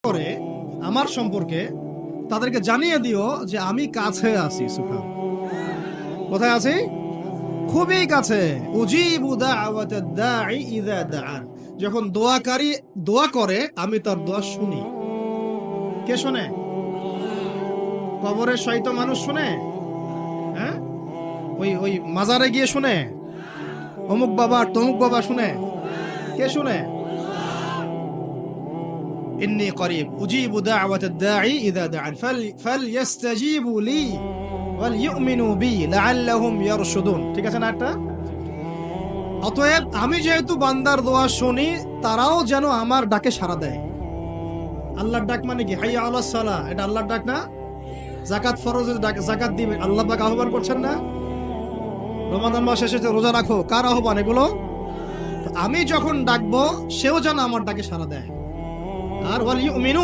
করে আমার সম্পর্কে তাদেরকে জানিয়ে দিও যে আমি কাছে আছি। সুবহান, কোথায় আছি? খুবই কাছে। উজিবু দাওয়াতাদ দাঈ ইযা দাআন, যখন দোয়াকারী দোয়া করে আমি তার দোয়া শুনি। কে শুনে? কবরে শয়িত মানুষ শুনে? হ্যাঁ, ওই ওই মাজারে গিয়ে শুনে? অমুক বাবা তমুক বাবা শুনে? কে শুনে? ইন্নী করিব উজিবু দাওয়াতাদ দাঈ ইযা দাআন ফালইস্তাজিবু লি ওয়াল ইউমিনু বি লাআল্লাহুম ইয়ারশুদুন। ঠিক আছে না? একটা অতএব আমি যেহেতু বান্দার দোয়া শুনি, তারাও যেন আমার ডাকে সাড়া দেয়। আল্লাহর ডাক মানে কি? হাইয়া আলাস সালাহ, এটা আল্লাহর ডাক না? যাকাত ফরজের ডাক, যাকাত দিবে, আল্লাহ পাক আহ্বান করছেন না? রমাদান মাস এসেছে, রোজা রাখো, কার আহ্বান এগুলো? তো আমি যখন ডাকবো সেও যেন আমার ডাকে সাড়া দেয়। আর ওয়াল ইউমিনু